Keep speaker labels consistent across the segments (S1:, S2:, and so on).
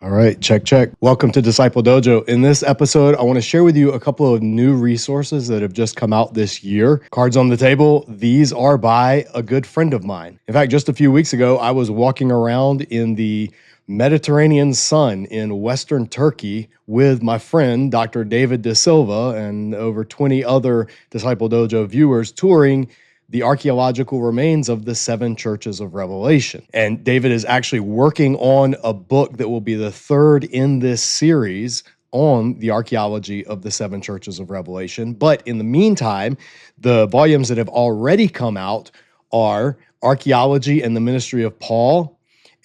S1: All right, check, check. Welcome to Disciple Dojo. In this episode, I want to share with you a couple of new resources that have just come out this year. Cards on the table, these are by a good friend of mine. In fact, just a few weeks ago, I was walking around in the Mediterranean sun in Western Turkey with my friend, Dr. David deSilva, and over 20 other Disciple Dojo viewers touring the archaeological remains of the 7 churches of Revelation. And David is actually working on a book that will be the third in this series on the archaeology of the 7 churches of Revelation. But in the meantime, the volumes that have already come out are Archaeology and the Ministry of Paul,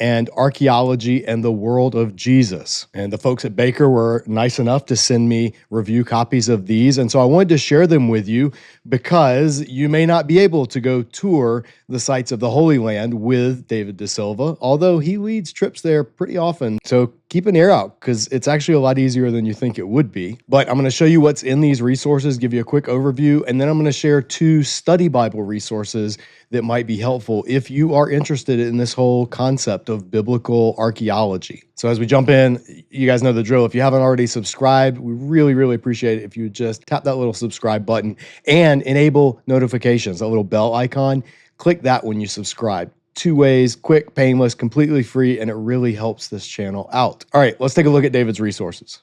S1: and Archaeology and the World of Jesus. And the folks at Baker were nice enough to send me review copies of these. And so I wanted to share them with you because you may not be able to go tour the sites of the Holy Land with David deSilva, although he leads trips there pretty often. So keep an ear out because it's actually a lot easier than you think it would be. But I'm going to show you what's in these resources, give you a quick overview, and then I'm going to share 2 study Bible resources that might be helpful if you are interested in this whole concept of biblical archaeology. So as we jump in, you guys know the drill. If you haven't already subscribed, we really, really appreciate it if you just tap that little subscribe button and enable notifications, that little bell icon. Click that when you subscribe. 2 ways, quick, painless, completely free, and it really helps this channel out. All right, let's take a look at David's resources.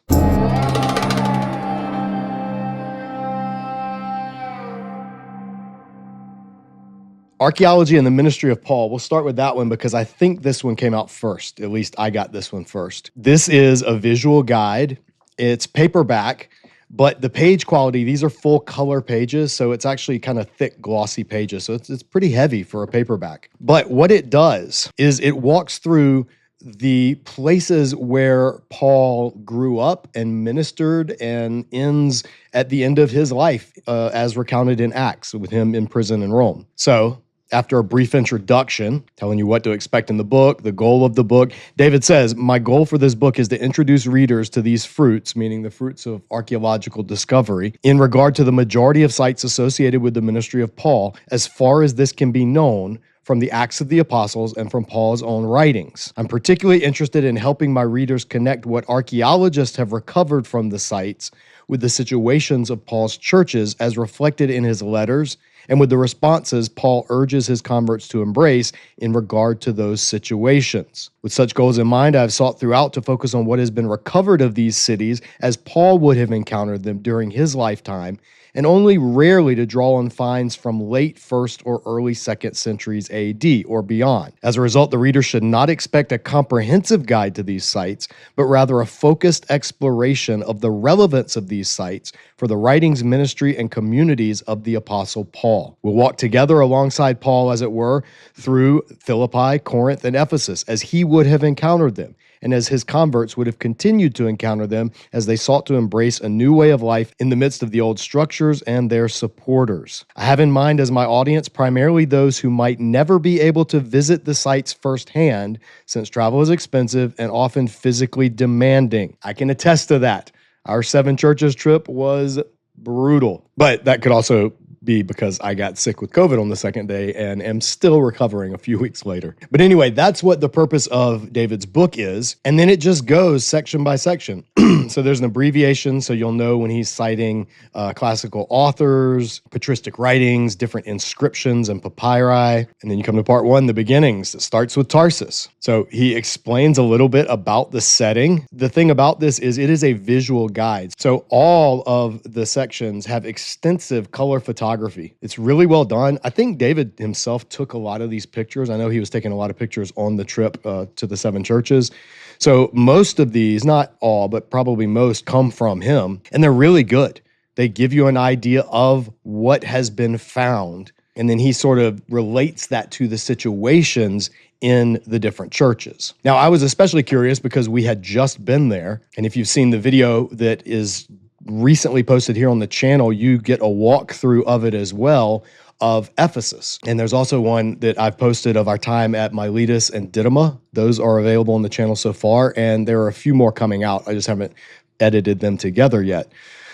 S1: Archaeology and the Ministry of Paul. We'll start with that one because I think this one came out first. At least I got this one first. This is a visual guide. It's paperback, but the page quality, these are full color pages, so it's actually kind of thick, glossy pages. So it's pretty heavy for a paperback. But what it does is it walks through the places where Paul grew up and ministered and ends at the end of his life, as recounted in Acts, with him in prison in Rome. So after a brief introduction, telling you what to expect in the book, the goal of the book, David says, my goal for this book is to introduce readers to these fruits, meaning the fruits of archaeological discovery, in regard to the majority of sites associated with the ministry of Paul, as far as this can be known from the Acts of the Apostles and from Paul's own writings. I'm particularly interested in helping my readers connect what archaeologists have recovered from the sites with the situations of Paul's churches as reflected in his letters and with the responses Paul urges his converts to embrace in regard to those situations. With such goals in mind, I have sought throughout to focus on what has been recovered of these cities as Paul would have encountered them during his lifetime, and only rarely to draw on finds from late 1st or early 2nd centuries AD or beyond. As a result, the reader should not expect a comprehensive guide to these sites, but rather a focused exploration of the relevance of these sites for the writings, ministry, and communities of the Apostle Paul. We'll walk together alongside Paul, as it were, through Philippi, Corinth, and Ephesus, as he would have encountered them, and as his converts would have continued to encounter them as they sought to embrace a new way of life in the midst of the old structures and their supporters. I have in mind as my audience primarily those who might never be able to visit the sites firsthand, since travel is expensive and often physically demanding. I can attest to that. Our 7 churches trip was brutal, but that could also be because I got sick with COVID on the 2nd day and am still recovering a few weeks later. But anyway, that's what the purpose of David's book is. And then it just goes section by section. So there's an abbreviation, so you'll know when he's citing classical authors, patristic writings, different inscriptions and papyri. And then you come to part 1, the beginnings. It starts with Tarsus. So he explains a little bit about the setting. The thing about this is it is a visual guide. So all of the sections have extensive color photography. It's really well done. I think David himself took a lot of these pictures. I know he was taking a lot of pictures on the trip to the 7 churches. So most of these, not all, but probably most, come from him, and they're really good. They give you an idea of what has been found, and then he sort of relates that to the situations in the different churches. Now, I was especially curious because we had just been there, and if you've seen the video that is recently posted here on the channel, you get a walkthrough of it as well, of Ephesus. And there's also one that I've posted of our time at Miletus and Didyma. Those are available on the channel so far, and there are a few more coming out. I just haven't edited them together yet.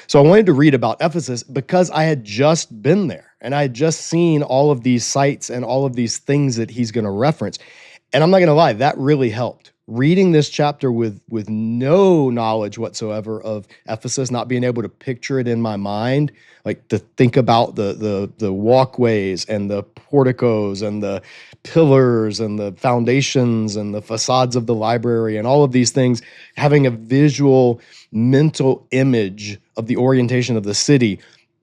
S1: So I wanted to read about Ephesus because I had just been there, and I had just seen all of these sites and all of these things that he's going to reference. And I'm not going to lie, that really helped. reading this chapter with no knowledge whatsoever of Ephesus, not being able to picture it in my mind, like to think about the walkways and the porticos and the pillars and the foundations and the facades of the library and all of these things, having a visual mental image of the orientation of the city,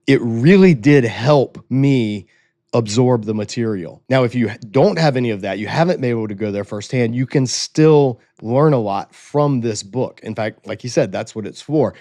S1: it really did help me absorb the material. Now, if you don't have any of that, you haven't been able to go there firsthand, you can still learn a lot from this book. In fact, like you said, that's what it's for.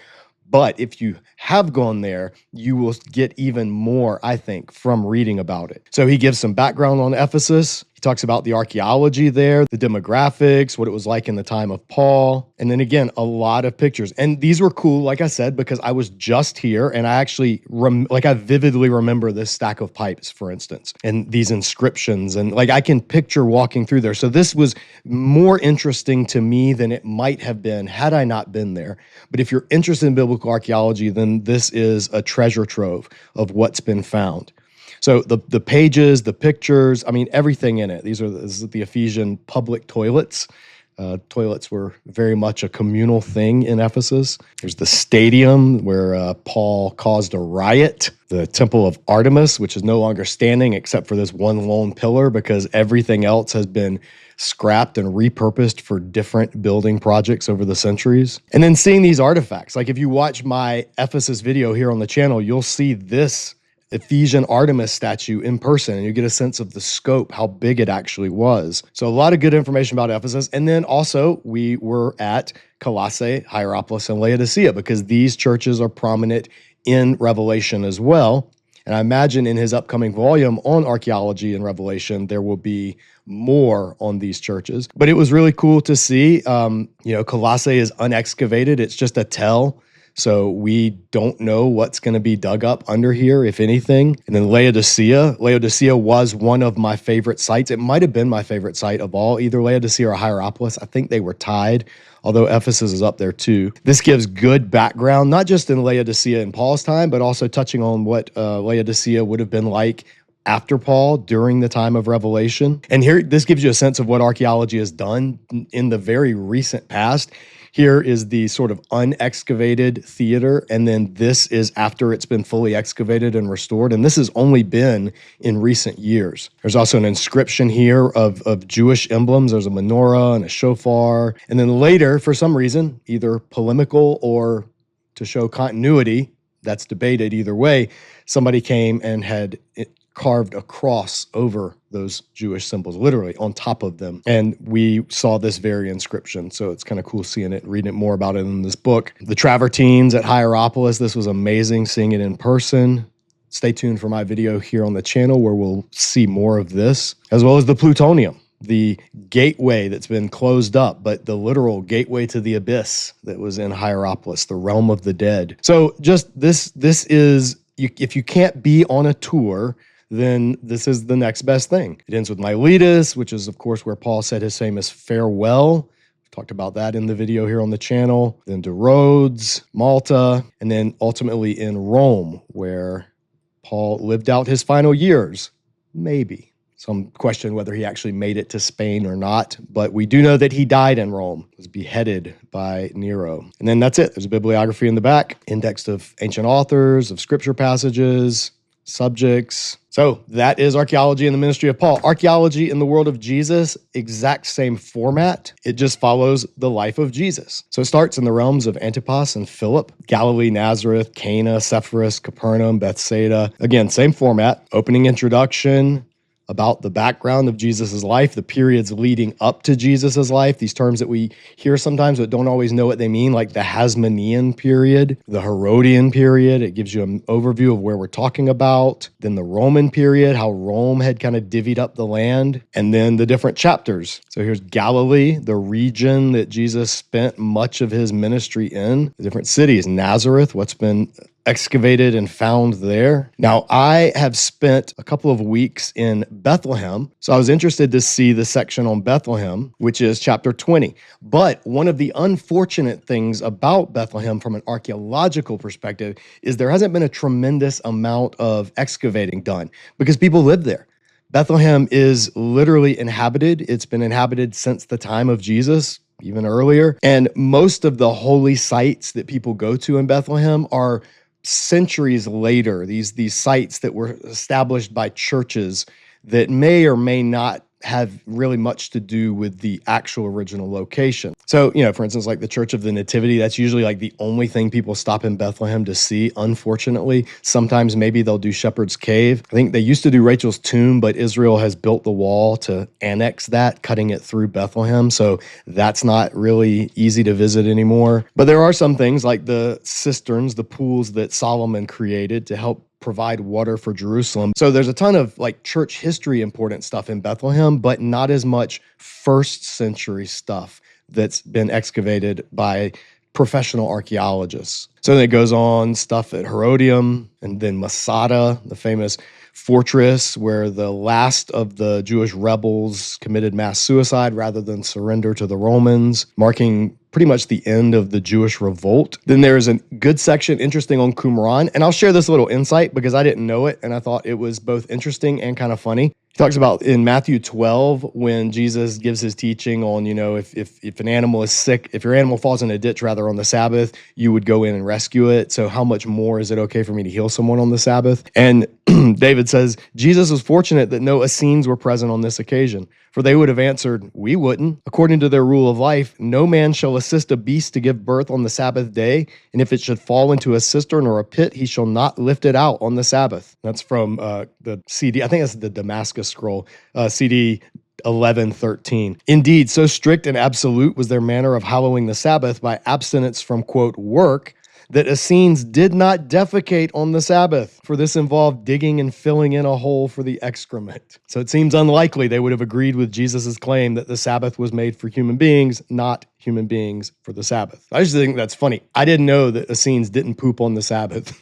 S1: But if you have gone there, you will get even more, I think, from reading about it. So he gives some background on Ephesus. He talks about the archaeology there, the demographics, what it was like in the time of Paul. And then again, a lot of pictures. And these were cool, like I said, because I was just here and I actually, I vividly remember this stack of pipes, for instance, and these inscriptions. And like I can picture walking through there. So this was more interesting to me than it might have been had I not been there. But if you're interested in biblical archaeology, then this is a treasure trove of what's been found. So the pages, the pictures, I mean, everything in it. This is the Ephesian public toilets. Toilets were very much a communal thing in Ephesus. There's the stadium where Paul caused a riot. The temple of Artemis, which is no longer standing except for this one lone pillar because everything else has been scrapped and repurposed for different building projects over the centuries. And then seeing these artifacts. Like if you watch my Ephesus video here on the channel, you'll see this Ephesian Artemis statue in person, and you get a sense of the scope, how big it actually was. So a lot of good information about Ephesus. And then also we were at Colossae, Hierapolis, and Laodicea because these churches are prominent in Revelation as well. And I imagine in his upcoming volume on archaeology and Revelation, there will be more on these churches. But it was really cool to see, Colossae is unexcavated. It's just a tell. So we don't know what's going to be dug up under here, if anything. And then Laodicea was one of my favorite sites. It might have been my favorite site of all, either Laodicea or Hierapolis. I think they were tied, although Ephesus is up there too. This gives good background, not just in Laodicea in Paul's time, but also touching on what Laodicea would have been like after Paul during the time of Revelation. And here, this gives you a sense of what archaeology has done in the very recent past. Here is the sort of unexcavated theater, and then this is after it's been fully excavated and restored, and this has only been in recent years. There's also an inscription here of Jewish emblems. There's a menorah and a shofar, and then later, for some reason, either polemical or to show continuity, that's debated either way, somebody came and had carved a cross over those Jewish symbols, literally on top of them. And we saw this very inscription. So it's kind of cool seeing it, reading it more about it in this book. The travertines at Hierapolis, this was amazing seeing it in person. Stay tuned for my video here on the channel where we'll see more of this, as well as the plutonium, the gateway that's been closed up, but the literal gateway to the abyss that was in Hierapolis, the realm of the dead. So just this is, if you can't be on a tour, then this is the next best thing. It ends with Miletus, which is, of course, where Paul said his famous farewell. We've talked about that in the video here on the channel. Then to Rhodes, Malta, and then ultimately in Rome, where Paul lived out his final years. Maybe. Some question whether he actually made it to Spain or not, but we do know that he died in Rome, was beheaded by Nero. And then that's it. There's a bibliography in the back, index of ancient authors, of scripture passages, subjects. So that is archaeology in the ministry of Paul. Archaeology in the world of Jesus, exact same format. It just follows the life of Jesus. So it starts in the realms of Antipas and Philip, Galilee, Nazareth, Cana, Sepphoris, Capernaum, Bethsaida. Again, same format, opening introduction, about the background of Jesus' life, the periods leading up to Jesus' life, these terms that we hear sometimes but don't always know what they mean, like the Hasmonean period, the Herodian period. It gives you an overview of where we're talking about. Then the Roman period, how Rome had kind of divvied up the land, and then the different chapters. So here's Galilee, the region that Jesus spent much of his ministry in, the different cities, Nazareth, what's been excavated and found there. Now, I have spent a couple of weeks in Bethlehem, so I was interested to see the section on Bethlehem, which is chapter 20. But one of the unfortunate things about Bethlehem from an archaeological perspective is there hasn't been a tremendous amount of excavating done because people live there. Bethlehem is literally inhabited. It's been inhabited since the time of Jesus, even earlier. And most of the holy sites that people go to in Bethlehem are centuries later, these sites that were established by churches that may or may not have really much to do with the actual original location. So, for instance, like the Church of the Nativity, that's usually like the only thing people stop in Bethlehem to see, unfortunately. Sometimes maybe they'll do Shepherd's Cave. I think they used to do Rachel's tomb, but Israel has built the wall to annex that, cutting it through Bethlehem. So that's not really easy to visit anymore. But there are some things like the cisterns, the pools that Solomon created to help provide water for Jerusalem. So there's a ton of like church history important stuff in Bethlehem, but not as much first century stuff that's been excavated by professional archaeologists. So then it goes on, stuff at Herodium and then Masada, the famous fortress where the last of the Jewish rebels committed mass suicide rather than surrender to the Romans, marking pretty much the end of the Jewish revolt. Then there's a good section interesting on Qumran, and I'll share this little insight because I didn't know it, and I thought it was both interesting and kind of funny. He talks about in Matthew 12 when Jesus gives his teaching on, if an animal is sick, if your animal falls in a ditch rather on the Sabbath, you would go in and rescue it. So how much more is it okay for me to heal someone on the Sabbath? And David says, Jesus was fortunate that no Essenes were present on this occasion, for they would have answered, we wouldn't. According to their rule of life, no man shall assist a beast to give birth on the Sabbath day, and if it should fall into a cistern or a pit, he shall not lift it out on the Sabbath. That's from the CD, I think that's the Damascus Scroll, CD 11:13. Indeed, so strict and absolute was their manner of hallowing the Sabbath by abstinence from, quote, work, that Essenes did not defecate on the Sabbath, for this involved digging and filling in a hole for the excrement. So it seems unlikely they would have agreed with Jesus' claim that the Sabbath was made for human beings, not human beings for the Sabbath. I just think that's funny. I didn't know that Essenes didn't poop on the Sabbath.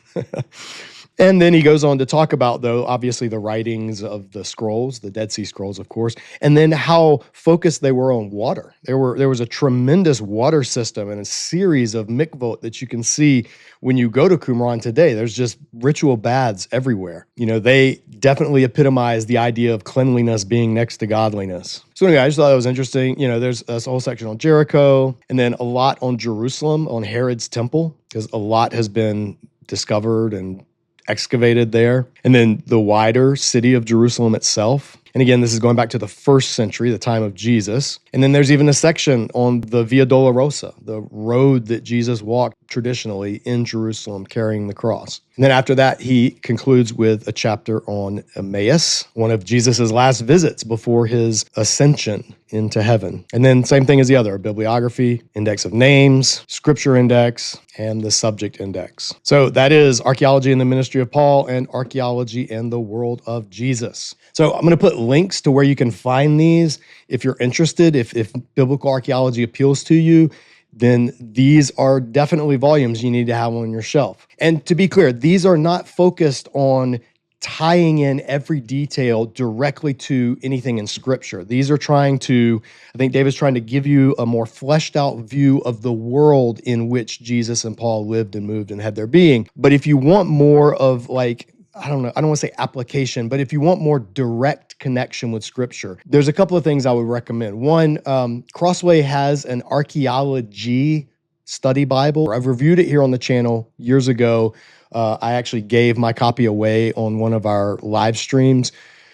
S1: And then he goes on to talk about, though, obviously the writings of the scrolls, the Dead Sea Scrolls, of course, and then how focused they were on water. There was a tremendous water system and a series of mikvot that you can see when you go to Qumran today. There's just ritual baths everywhere. They definitely epitomize the idea of cleanliness being next to godliness. So anyway, I just thought that was interesting. There's a whole section on Jericho, and then a lot on Jerusalem, on Herod's temple, because a lot has been discovered and excavated there. And then the wider city of Jerusalem itself. And again, this is going back to the first century, the time of Jesus. And then there's even a section on the Via Dolorosa, the road that Jesus walked traditionally in Jerusalem carrying the cross. And then after that, he concludes with a chapter on Emmaus, one of Jesus's last visits before his ascension into heaven. And then same thing as the other, bibliography, index of names, scripture index, and the subject index. So that is Archaeology in the Ministry of Paul and Archaeology in the World of Jesus. So I'm going to put links to where you can find these. If you're interested, if biblical archaeology appeals to you, then these are definitely volumes you need to have on your shelf. And to be clear, these are not focused on tying in every detail directly to anything in Scripture. These are I think David's trying to give you a more fleshed out view of the world in which Jesus and Paul lived and moved and had their being. But if you want more of I don't want to say application, but if you want more direct connection with Scripture, there's a couple of things I would recommend. One, Crossway has an Archaeology Study Bible. I've reviewed it here on the channel years ago. I actually gave my copy away on one of our live streams,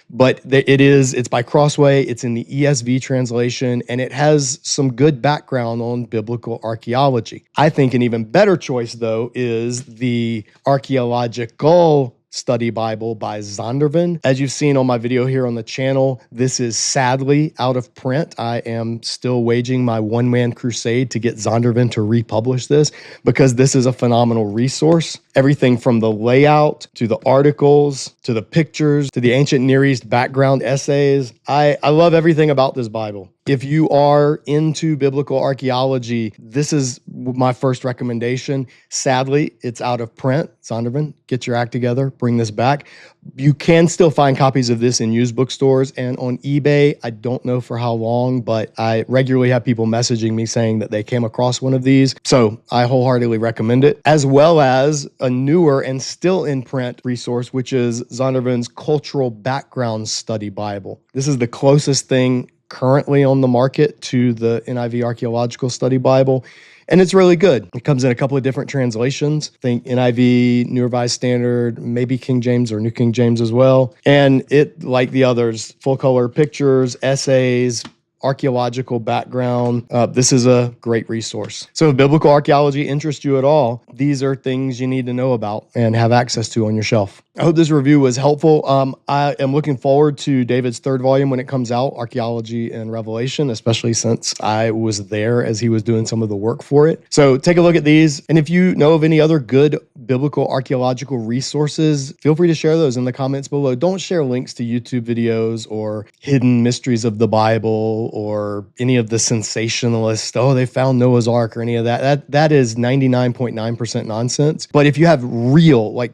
S1: but it's by Crossway. It's in the ESV translation, and it has some good background on biblical archaeology. I think an even better choice, though, is the Archaeological Study Bible by Zondervan. As you've seen on my video here on the channel, this is sadly out of print. I am still waging my one-man crusade to get Zondervan to republish this because this is a phenomenal resource. Everything from the layout to the articles to the pictures to the ancient Near East background essays. I love everything about this Bible. If you are into biblical archaeology, this is my first recommendation. Sadly, it's out of print. Zondervan, get your act together, bring this back. You can still find copies of this in used bookstores and on eBay. I don't know for how long, but I regularly have people messaging me saying that they came across one of these. So I wholeheartedly recommend it, as well as a newer and still in print resource, which is Zondervan's Cultural Background Study Bible. This is the closest thing currently on the market to the NIV Archaeological Study Bible. And it's really good. It comes in a couple of different translations. I think NIV, New Revised Standard, maybe King James or New King James as well. And it, like the others, full color pictures, essays, archaeological background. This is a great resource. So if biblical archaeology interests you at all, these are things you need to know about and have access to on your shelf. I hope this review was helpful. I am looking forward to David's third volume when it comes out, Archaeology and Revelation, especially since I was there as he was doing some of the work for it. So take a look at these. And if you know of any other good biblical archaeological resources, feel free to share those in the comments below. Don't share links to YouTube videos or hidden mysteries of the Bible or any of the sensationalist, oh, they found Noah's Ark or any of that. That is 99.9% nonsense. But if you have real, like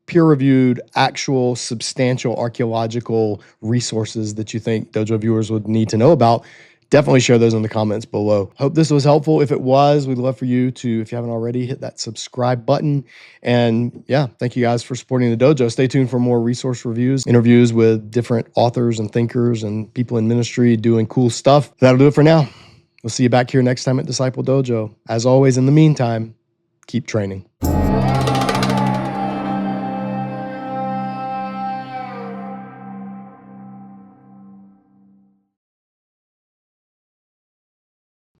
S1: peer-reviewed, actual, substantial archaeological resources that you think Dojo viewers would need to know about, definitely share those in the comments below. Hope this was helpful. If it was, we'd love for you to, if you haven't already, hit that subscribe button. And yeah, thank you guys for supporting the Dojo. Stay tuned for more resource reviews, interviews with different authors and thinkers and people in ministry doing cool stuff. That'll do it for now. We'll see you back here next time at Disciple Dojo. As always, in the meantime, keep training.